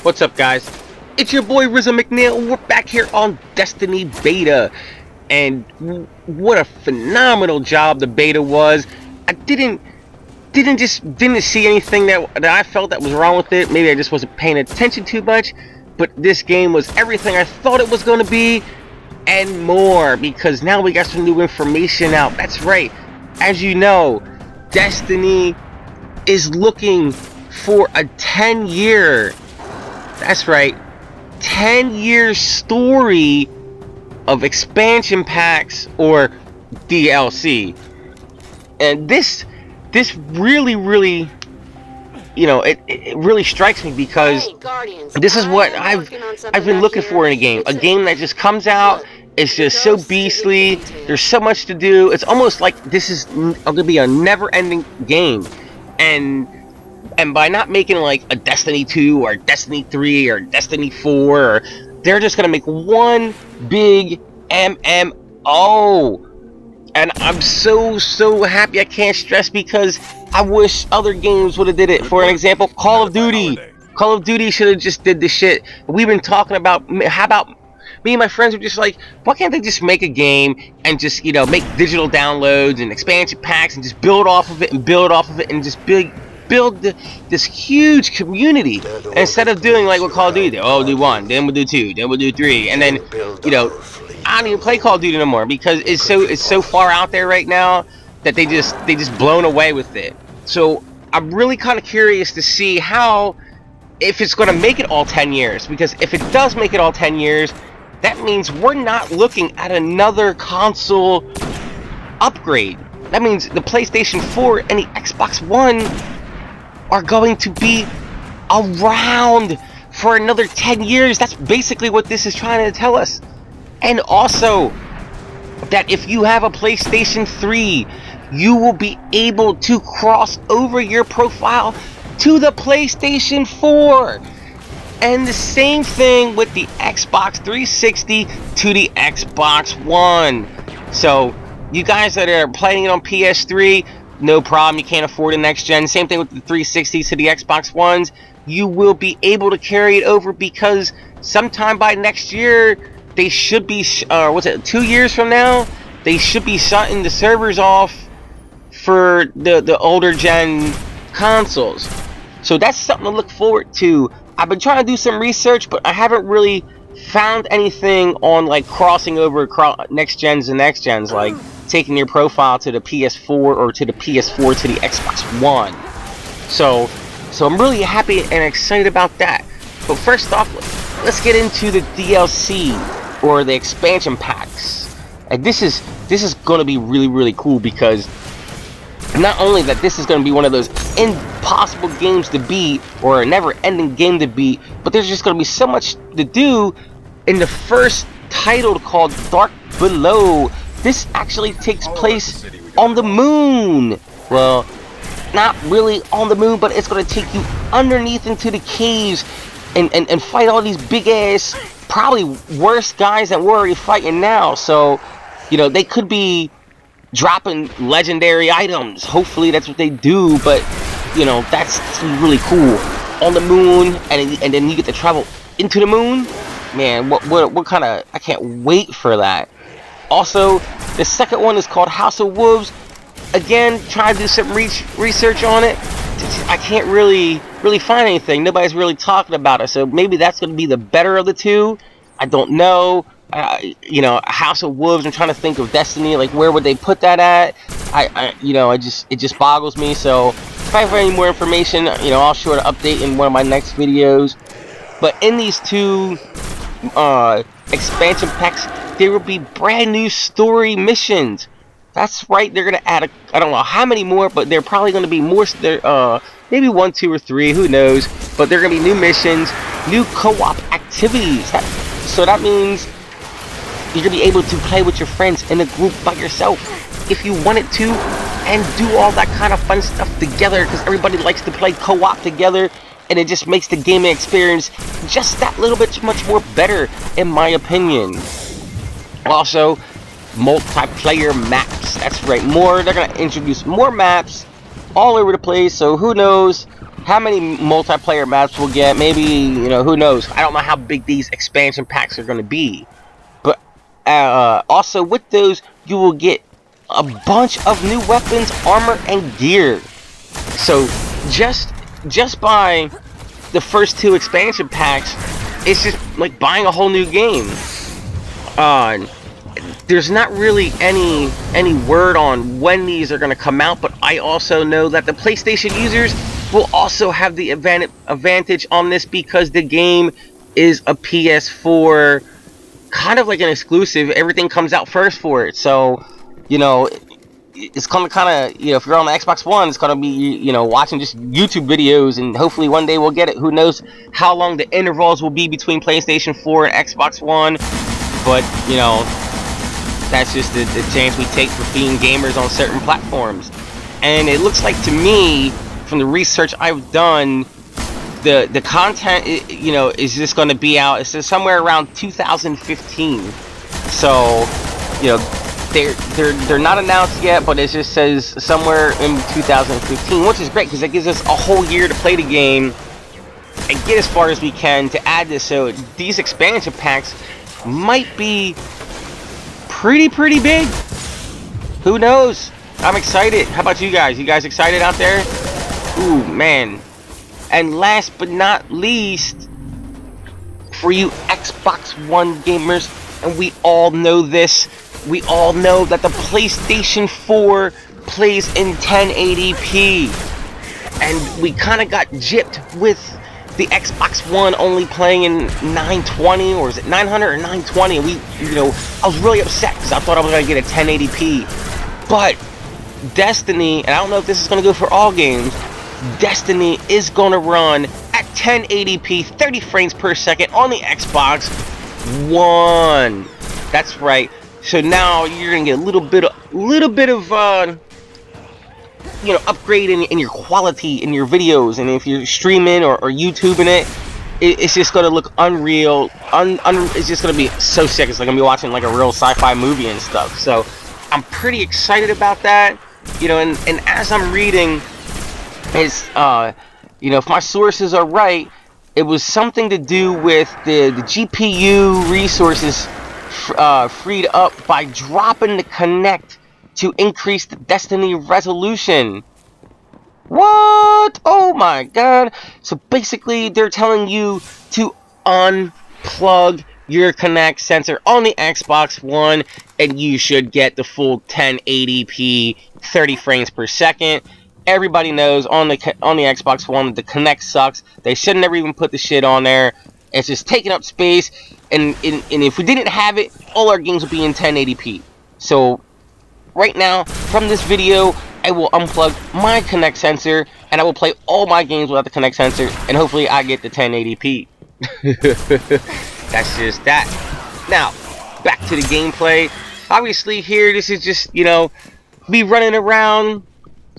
What's up, guys? It's your boy Rizzo McNeil. We're back here on Destiny Beta, and what a phenomenal job the beta was. I didn't see anything that I felt that was wrong with it. Maybe I just wasn't paying attention too much, but this game was everything I thought it was going to be and more, because now we got some new information out. That's right. As you know, Destiny is looking for a 10-year, that's right, 10-year story of expansion packs or DLC. And this really, you know, it really strikes me, because this is what I've been looking for in a game that just comes out. It's just so beastly. There's so much to do. It's almost like this is gonna be a never-ending game, and by not making like a Destiny 2 or Destiny 3 or Destiny 4, or they're just gonna make one big MMO. And I'm so happy. I can't stress, because I wish other games would have did it. For an example, Call of Duty. Call of Duty should have just did this shit. We've been talking about, how about me and my friends were just like, why can't they just make a game and just, you know, make digital downloads and expansion packs and just build off of it and just build this huge community, instead of doing like what Call of Duty did. Oh, we'll do 1, then we'll do 2, then we'll do 3, and then, you know, I don't even play Call of Duty no more, because it's so far out there right now that they just blown away with it. So I'm really kind of curious to see if it's going to make it all 10 years, because if it does make it all 10 years, that means we're not looking at another console upgrade. That means the PlayStation 4 and the Xbox One are going to be around for another 10 years. That's basically what this is trying to tell us. And also, that if you have a PlayStation 3, you will be able to cross over your profile to the PlayStation 4. And the same thing with the Xbox 360 to the Xbox One. So, you guys that are playing it on PS3, no problem, you can't afford a next gen. Same thing with the 360s to the Xbox Ones. You will be able to carry it over, because sometime by next year, they should be, 2 years from now, they should be shutting the servers off for the older gen consoles. So that's something to look forward to. I've been trying to do some research, but I haven't really found anything on like crossing over next gens and next gens, like taking your profile to the PS4 or to the PS4 to the Xbox One. So I'm really happy and excited about that. But first off, let's get into the DLC or the expansion packs. And this is going to be really cool, because not only that this is going to be one of those impossible games to beat, or a never-ending game to beat, but there's just going to be so much to do in the first title, called Dark Below. This actually takes place on the moon. Well, not really on the moon, but it's going to take you underneath into the caves and fight all these big-ass, probably worse guys that we're already fighting now. So, you know, they could be dropping legendary items. Hopefully that's what they do, but, you know, that's really cool. On the moon, and then you get to travel into the moon. Man, what kind of... I can't wait for that. Also, the second one is called House of Wolves. Again, trying to do some research on it. I can't really find anything. Nobody's really talking about it, so maybe that's going to be the better of the two. I don't know. You know, House of Wolves, I'm trying to think of Destiny, like where would they put that at? It just boggles me. So if I have any more information, you know, I'll sure to update in one of my next videos. But in these two expansion packs, there will be brand new story missions. That's right, they're gonna add I don't know how many more, but they're probably gonna be more. Maybe 1, 2, or 3, who knows? But they're gonna be new missions, new co-op activities. So that means you're gonna be able to play with your friends in a group by yourself if you wanted to, and do all that kind of fun stuff together, because everybody likes to play co-op together, and it just makes the gaming experience just that little bit much more better, in my opinion. Also, multiplayer maps. That's right, they're gonna introduce more maps all over the place, so who knows how many multiplayer maps we'll get. Maybe, you know, who knows. I don't know how big these expansion packs are going to be. But also with those, you will get a bunch of new weapons, armor, and gear. So just by the first 2 expansion packs, it's just like buying a whole new game. There's not really any word on when these are going to come out, but I also know that the PlayStation users will also have the advantage on this because the game is a PS4 kind of like an exclusive. Everything comes out first for it, so you know it's gonna kind of, you know, if you're on the Xbox One, it's gonna be, you know, watching just YouTube videos, and hopefully one day we'll get it. Who knows how long the intervals will be between PlayStation 4 and Xbox One, but you know, that's just the chance we take for being gamers on certain platforms. And it looks like to me, from the research I've done, the content, you know, is just going to be out. It says somewhere around 2015. So, you know, they're not announced yet, but it just says somewhere in 2015, which is great because it gives us a whole year to play the game and get as far as we can to add this. So these expansion packs might be pretty big. Who knows? I'm excited. How about you guys? You guys excited out there? Ooh, man. And last but not least, for you Xbox One gamers, and we all know this, we all know that the PlayStation 4 plays in 1080p. And we kind of got gypped with the Xbox One only playing in 920, or is it 900 or 920? And we, you know, I was really upset because I thought I was going to get a 1080p. But Destiny, and I don't know if this is going to go for all games, Destiny is going to run at 1080p, 30 frames per second on the Xbox One. That's right. So now you're going to get a little bit of you know, upgrade in your quality in your videos, and if you're streaming or YouTubing it's just going to look unreal. It's just going to be so sick. It's like going to be watching like a real sci-fi movie and stuff. So I'm pretty excited about that. You know, and as I'm reading, it's you know, if my sources are right, it was something to do with the GPU resources freed up by dropping the Kinect to increase the Destiny resolution. What? Oh my god. So basically they're telling you to unplug your Kinect sensor on the Xbox One and you should get the full 1080p 30 frames per second. Everybody knows on the Xbox One the Kinect sucks. They should never even put the shit on there. It's just taking up space, and if we didn't have it, all our games would be in 1080p. So right now, from this video, I will unplug my Kinect sensor, and I will play all my games without the Kinect sensor, and hopefully I get the 1080p. That's just that. Now, back to the gameplay. Obviously here, this is just, you know, me running around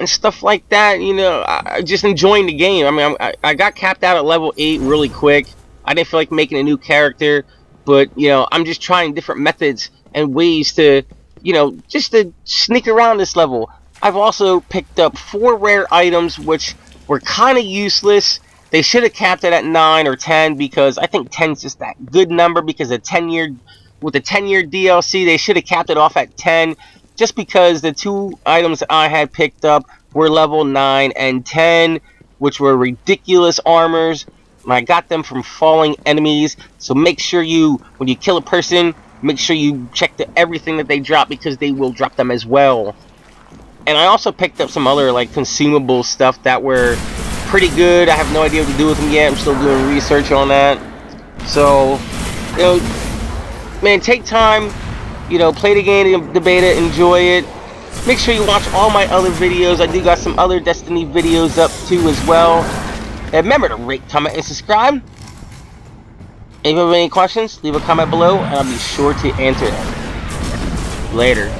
and stuff like that, you know, I just enjoying the game. I mean, I got capped out at level 8 really quick. I didn't feel like making a new character, but, you know, I'm just trying different methods and ways to, you know, just to sneak around this level. I've also picked up 4 rare items, which were kind of useless. They should have capped it at 9 or 10, because I think 10 is just that good number, because with the 10-year DLC, they should have capped it off at 10, just because the 2 items I had picked up were level 9 and 10, which were ridiculous armors. I got them from falling enemies, so make sure when you kill a person, make sure you check everything that they drop, because they will drop them as well. And I also picked up some other like consumable stuff that were pretty good. I have no idea what to do with them yet. I'm still doing research on that. So, you know, man, take time, you know, play the game, the beta, enjoy it. Make sure you watch all my other videos. I do got some other Destiny videos up too as well. And remember to rate, comment, and subscribe. If you have any questions, leave a comment below, and I'll be sure to answer them. Later.